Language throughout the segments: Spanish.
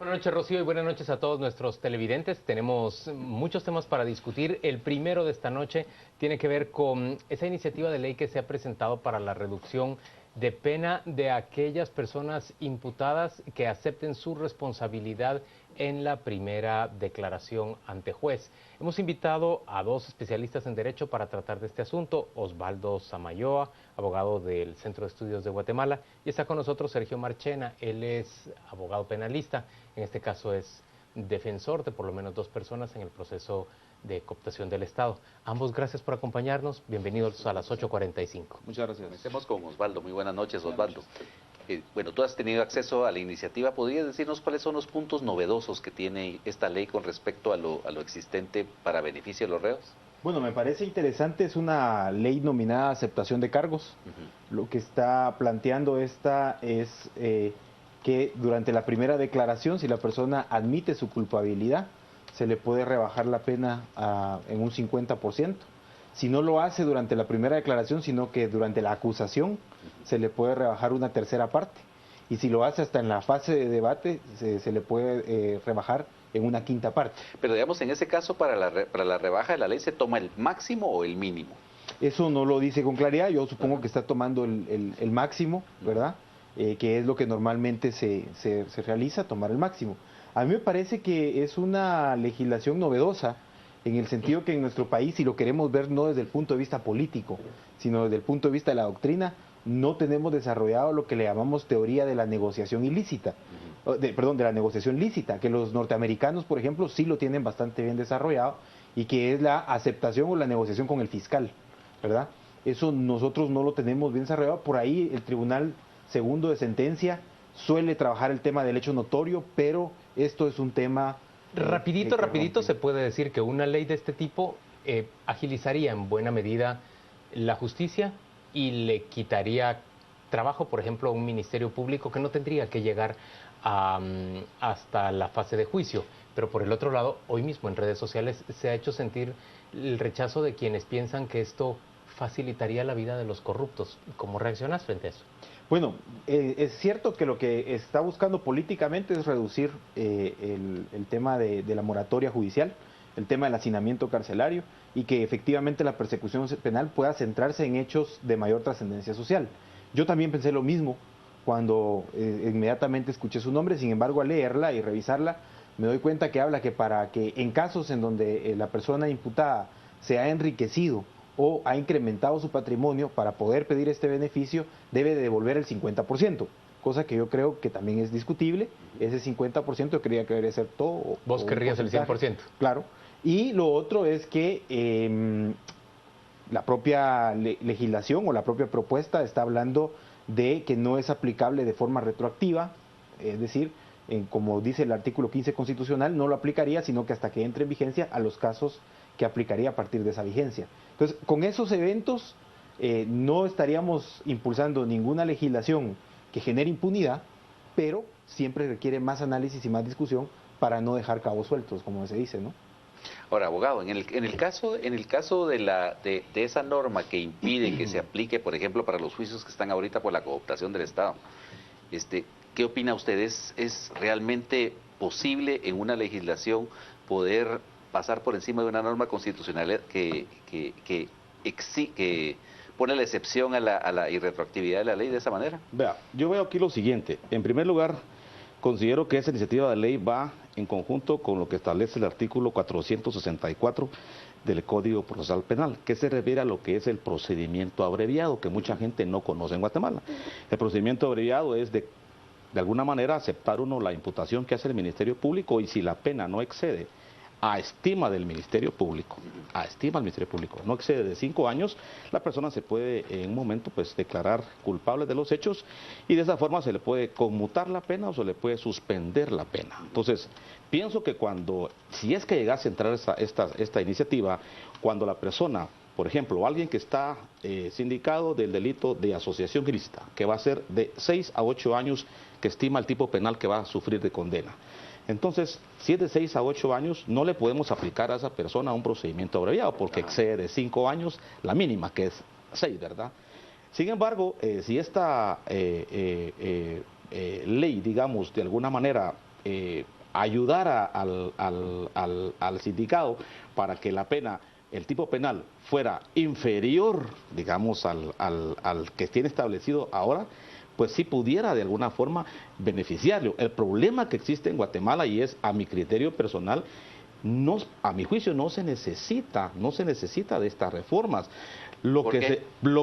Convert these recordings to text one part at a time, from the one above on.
Buenas noches, Rocío, y buenas noches a todos nuestros televidentes. Tenemos muchos temas para discutir. El primero de esta noche tiene que ver con esa iniciativa de ley que se ha presentado para la reducción de pena de aquellas personas imputadas que acepten su responsabilidad en la primera declaración ante juez. Hemos invitado a dos especialistas en derecho para tratar de este asunto: Osvaldo Samayoa, abogado del Centro de Estudios de Guatemala, y está con nosotros Sergio Marchena. Él es abogado penalista, en este caso es defensor de por lo menos dos personas en el proceso de cooptación del Estado. Ambos, gracias por acompañarnos. Bienvenidos a las 8:45. Muchas gracias. Comencemos con Osvaldo. Muy buenas noches, Osvaldo. Bueno, tú has tenido acceso a la iniciativa. ¿Podrías decirnos cuáles son los puntos novedosos que tiene esta ley con respecto a lo existente para beneficio de los reos? Bueno, me parece interesante, es una ley nominada aceptación de cargos. Lo que está planteando esta es que durante la primera declaración, si la persona admite su culpabilidad, se le puede rebajar la pena en un 50%. Si no lo hace durante la primera declaración, sino que durante la acusación, se le puede rebajar una tercera parte. Y si lo hace hasta en la fase de debate, se le puede rebajar en una quinta parte. Pero digamos, en ese caso, para la rebaja de la ley, ¿se toma el máximo o el mínimo? Eso no lo dice con claridad, yo supongo que está tomando el máximo, ¿verdad? Que es lo que normalmente se realiza, tomar el máximo. A mí me parece que es una legislación novedosa, en el sentido que en nuestro país, si lo queremos ver no desde el punto de vista político, sino desde el punto de vista de la doctrina, no tenemos desarrollado lo que le llamamos teoría de la negociación ilícita, de la negociación lícita, que los norteamericanos, por ejemplo, sí lo tienen bastante bien desarrollado, y que es la aceptación o la negociación con el fiscal, ¿verdad? Eso nosotros no lo tenemos bien desarrollado. Por ahí el Tribunal Segundo de Sentencia suele trabajar el tema del hecho notorio, pero esto es un tema... Rapidito se puede decir que una ley de este tipo agilizaría en buena medida la justicia y le quitaría trabajo, por ejemplo, a un ministerio público que no tendría que llegar hasta la fase de juicio. Pero por el otro lado, hoy mismo en redes sociales se ha hecho sentir el rechazo de quienes piensan que esto facilitaría la vida de los corruptos. ¿Cómo reaccionas frente a eso? Bueno, es cierto que lo que está buscando políticamente es reducir el tema de la moratoria judicial, el tema del hacinamiento carcelario, y que efectivamente la persecución penal pueda centrarse en hechos de mayor trascendencia social. Yo también pensé lo mismo cuando inmediatamente escuché su nombre. Sin embargo, al leerla y revisarla, me doy cuenta que habla que para que en casos en donde la persona imputada se ha enriquecido o ha incrementado su patrimonio, para poder pedir este beneficio, debe de devolver el 50%, cosa que yo creo que también es discutible. Ese 50% yo creía que debería ser todo. ¿Vos querrías el 100%? Claro. Y lo otro es que la propia legislación o la propia propuesta está hablando de que no es aplicable de forma retroactiva, es decir, como dice el artículo 15 constitucional, no lo aplicaría, sino que hasta que entre en vigencia a los casos que aplicaría a partir de esa vigencia. Entonces, con esos eventos no estaríamos impulsando ninguna legislación que genere impunidad, pero siempre requiere más análisis y más discusión para no dejar cabos sueltos, como se dice, ¿no? Ahora, abogado, en el caso de esa norma que impide que se aplique, por ejemplo, para los juicios que están ahorita por la cooptación del Estado, ¿qué opina usted? ¿Es realmente posible en una legislación poder pasar por encima de una norma constitucional que pone la excepción a la irretroactividad de la ley de esa manera? Vea, yo veo aquí lo siguiente. En primer lugar, considero que esa iniciativa de ley va en conjunto con lo que establece el artículo 464 del Código Procesal Penal, que se refiere a lo que es el procedimiento abreviado, que mucha gente no conoce en Guatemala. El procedimiento abreviado es de alguna manera aceptar uno la imputación que hace el Ministerio Público, y si la pena no excede a estima del Ministerio Público, no excede de 5 años, la persona se puede en un momento pues declarar culpable de los hechos, y de esa forma se le puede conmutar la pena o se le puede suspender la pena. Entonces, pienso que si es que llegase a entrar esta iniciativa, cuando la persona, por ejemplo, alguien que está sindicado del delito de asociación ilícita, que va a ser de 6 a 8 años que estima el tipo penal que va a sufrir de condena. Entonces, si es de 6 a 8 años, no le podemos aplicar a esa persona un procedimiento abreviado, porque excede de 5 años la mínima, que es 6, ¿verdad? Sin embargo, si esta ley, digamos, de alguna manera ayudar al sindicato para que la pena, el tipo penal fuera inferior, digamos, al que tiene establecido ahora, pues sí pudiera de alguna forma beneficiarlo. El problema que existe en Guatemala, y es a mi criterio personal, no, a mi juicio no se necesita de estas reformas. Lo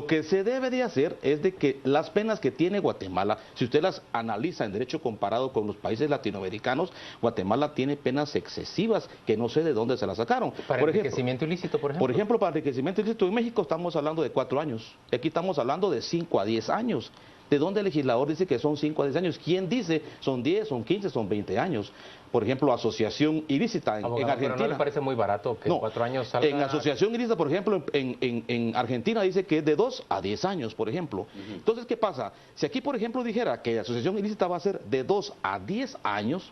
que se debe de hacer es de que las penas que tiene Guatemala, si usted las analiza en derecho comparado con los países latinoamericanos, Guatemala tiene penas excesivas que no sé de dónde se las sacaron. Para enriquecimiento ilícito, por ejemplo. Por ejemplo, para enriquecimiento ilícito en México estamos hablando de 4 años. Aquí estamos hablando de 5 a 10 años. ¿De dónde el legislador dice que son 5 a 10 años? ¿Quién dice son 10, son 15, son 20 años? Por ejemplo, asociación ilícita en Argentina. Pero ¿no le parece muy barato que 4 años salga? En asociación ilícita, por ejemplo, en Argentina dice que es de 2 a 10 años, por ejemplo. Entonces, ¿qué pasa? Si aquí, por ejemplo, dijera que la asociación ilícita va a ser de 2 a 10 años,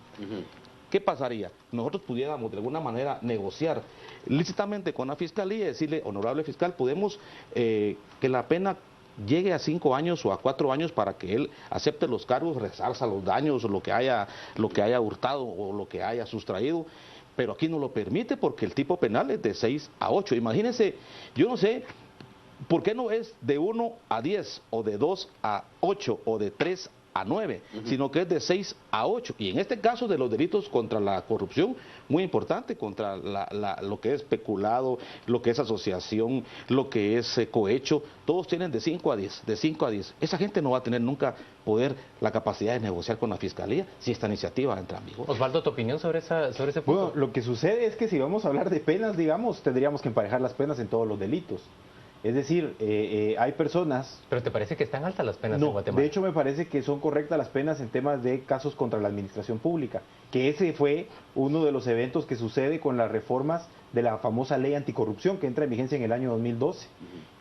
¿qué pasaría? Nosotros pudiéramos de alguna manera negociar lícitamente con la fiscalía y decirle, honorable fiscal, podemos que la pena llegue a 5 años o a 4 años para que él acepte los cargos, resarza los daños, lo que haya hurtado o lo que haya sustraído, pero aquí no lo permite porque el tipo penal es de 6 a 8. Imagínense, yo no sé, ¿por qué no es de 1 a 10 o de 2 a 8 o de 3 a 9, sino que es de 6 a 8? Y en este caso de los delitos contra la corrupción, muy importante, contra lo que es peculado, lo que es asociación, lo que es cohecho, todos tienen de 5 a 10, de 5 a 10. Esa gente no va a tener nunca la capacidad de negociar con la fiscalía si esta iniciativa entra en vigor. Osvaldo, ¿tu opinión sobre ese punto? Bueno, lo que sucede es que si vamos a hablar de penas, digamos, tendríamos que emparejar las penas en todos los delitos. Es decir, hay personas... ¿Pero te parece que están altas las penas en Guatemala? De hecho me parece que son correctas las penas en temas de casos contra la administración pública, que ese fue uno de los eventos que sucede con las reformas de la famosa ley anticorrupción que entra en vigencia en el año 2012.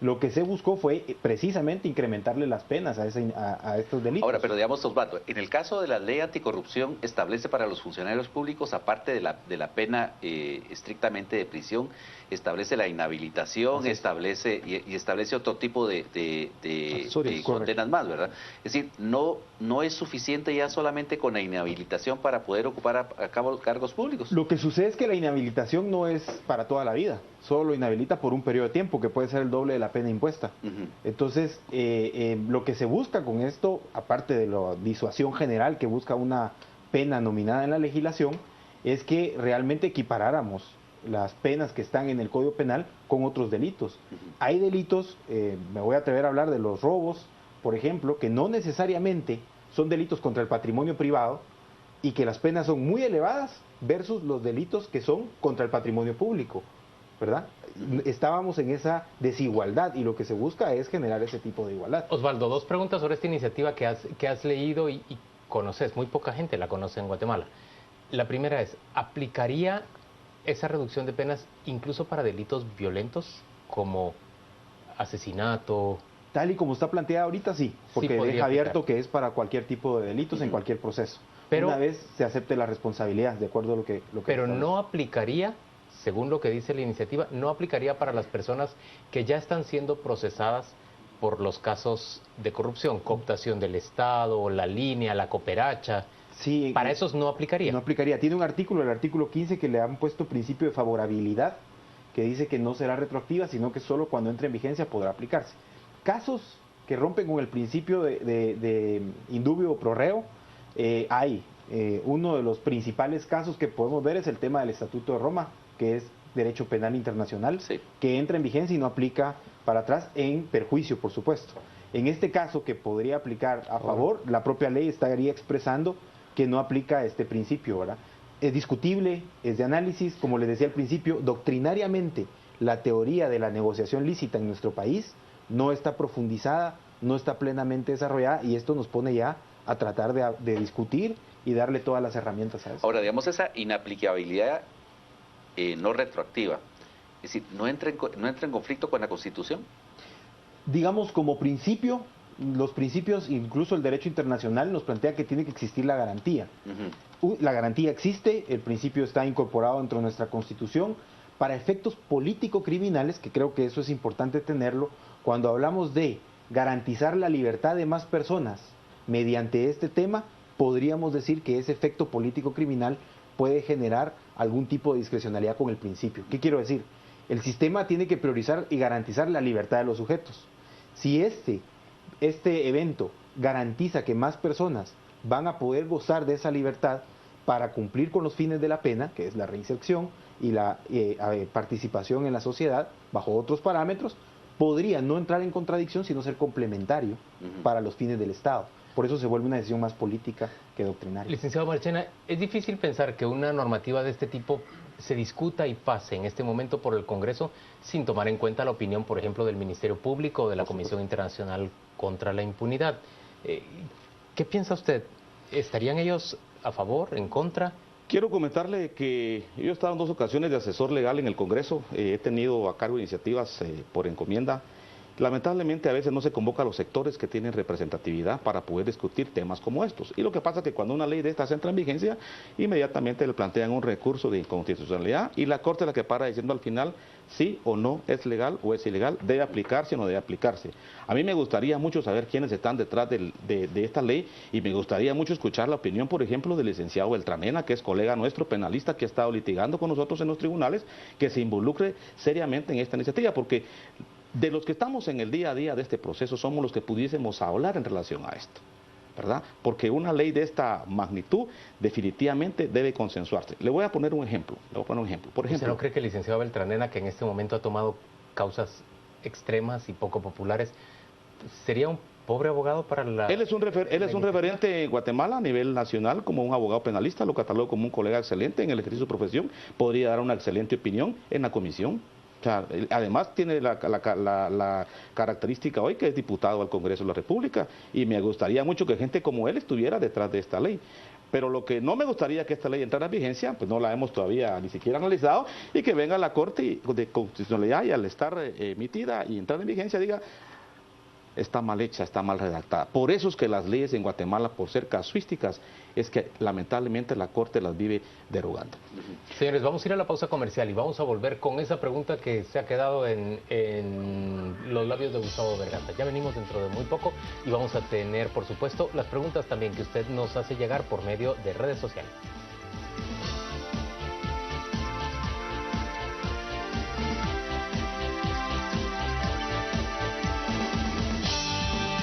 Lo que se buscó fue precisamente incrementarle las penas a estos delitos. Ahora, pero digamos, Osvaldo, en el caso de la ley anticorrupción establece para los funcionarios públicos, aparte de la pena estrictamente de prisión, establece la inhabilitación, establece otro tipo de condenas más, ¿verdad? Es decir, no es suficiente ya solamente con la inhabilitación para poder ocupar a cabo cargos públicos. Lo que sucede es que la inhabilitación no es para toda la vida, solo lo inhabilita por un periodo de tiempo que puede ser el doble de la pena impuesta. Entonces, lo que se busca con esto, aparte de la disuasión general que busca una pena nominada en la legislación, es que realmente equiparáramos las penas que están en el Código Penal con otros delitos. Hay delitos, me voy a atrever a hablar de los robos, por ejemplo, que no necesariamente son delitos contra el patrimonio privado y que las penas son muy elevadas versus los delitos que son contra el patrimonio público, ¿verdad? Estábamos en esa desigualdad y lo que se busca es generar ese tipo de igualdad. Osvaldo, 2 preguntas sobre esta iniciativa que has leído y conoces. Muy poca gente la conoce en Guatemala. La primera es, ¿aplicaría esa reducción de penas incluso para delitos violentos como asesinato? Tal y como está planteada ahorita, sí, porque deja abierto que es para cualquier tipo de delitos en cualquier proceso. Pero, una vez se acepte la responsabilidad, de acuerdo a lo que pero no aplicaría, según lo que dice la iniciativa, no aplicaría para las personas que ya están siendo procesadas por los casos de corrupción, cooptación del Estado, la línea, la cooperacha. Sí, para esos no aplicaría. No aplicaría. Tiene un artículo, el artículo 15, que le han puesto principio de favorabilidad, que dice que no será retroactiva, sino que solo cuando entre en vigencia podrá aplicarse. Casos que rompen con el principio de indubio pro reo, hay. Uno de los principales casos que podemos ver es el tema del Estatuto de Roma, que es derecho penal internacional, que entra en vigencia y no aplica para atrás en perjuicio, por supuesto. En este caso, que podría aplicar a favor, la propia ley estaría expresando que no aplica este principio, ¿verdad? Es discutible, es de análisis, como les decía al principio, doctrinariamente la teoría de la negociación lícita en nuestro país no está profundizada, no está plenamente desarrollada y esto nos pone ya a tratar de discutir y darle todas las herramientas a eso. Ahora, digamos, esa inaplicabilidad no retroactiva, es decir, ¿no entra en conflicto con la Constitución? Digamos, como principio, los principios, incluso el derecho internacional, nos plantea que tiene que existir la garantía. La garantía existe, el principio está incorporado dentro de nuestra Constitución. Para efectos político-criminales, que creo que eso es importante tenerlo, cuando hablamos de garantizar la libertad de más personas mediante este tema, podríamos decir que ese efecto político criminal puede generar algún tipo de discrecionalidad con el principio. ¿Qué quiero decir? El sistema tiene que priorizar y garantizar la libertad de los sujetos. Si este evento garantiza que más personas van a poder gozar de esa libertad para cumplir con los fines de la pena, que es la reinserción y la participación en la sociedad bajo otros parámetros, podría no entrar en contradicción, sino ser complementario para los fines del Estado. Por eso se vuelve una decisión más política que doctrinaria. Licenciado Marchena, es difícil pensar que una normativa de este tipo se discuta y pase en este momento por el Congreso sin tomar en cuenta la opinión, por ejemplo, del Ministerio Público o de la Comisión Internacional contra la Impunidad. ¿Qué piensa usted? ¿Estarían ellos a favor, en contra? Quiero comentarle que yo he estado en 2 ocasiones de asesor legal en el Congreso, he tenido a cargo iniciativas por encomienda. Lamentablemente a veces no se convoca a los sectores que tienen representatividad para poder discutir temas como estos. Y lo que pasa es que cuando una ley de estas entra en vigencia, inmediatamente le plantean un recurso de inconstitucionalidad y la Corte es la que para diciendo al final sí o no es legal o es ilegal, debe aplicarse o no debe aplicarse. A mí me gustaría mucho saber quiénes están detrás de esta ley y me gustaría mucho escuchar la opinión, por ejemplo, del licenciado Beltranena, que es colega nuestro, penalista, que ha estado litigando con nosotros en los tribunales, que se involucre seriamente en esta iniciativa, porque de los que estamos en el día a día de este proceso somos los que pudiésemos hablar en relación a esto, ¿verdad? Porque una ley de esta magnitud definitivamente debe consensuarse. Le voy a poner un ejemplo. Por ejemplo, ¿Usted no cree que el licenciado Beltranena, que en este momento ha tomado causas extremas y poco populares, sería un pobre abogado para la... Él es un referente en Guatemala a nivel nacional como un abogado penalista, lo catalogo como un colega excelente en el ejercicio de su profesión, podría dar una excelente opinión en la comisión. O sea, además tiene la característica hoy que es diputado al Congreso de la República y me gustaría mucho que gente como él estuviera detrás de esta ley. Pero lo que no me gustaría que esta ley entrara en vigencia, pues no la hemos todavía ni siquiera analizado, y que venga la Corte de Constitucionalidad y al estar emitida y entrar en vigencia diga, está mal hecha, está mal redactada. Por eso es que las leyes en Guatemala, por ser casuísticas, es que lamentablemente la Corte las vive derogando. Señores, vamos a ir a la pausa comercial y vamos a volver con esa pregunta que se ha quedado en los labios de Gustavo Berganta. Ya venimos dentro de muy poco y vamos a tener, por supuesto, las preguntas también que usted nos hace llegar por medio de redes sociales.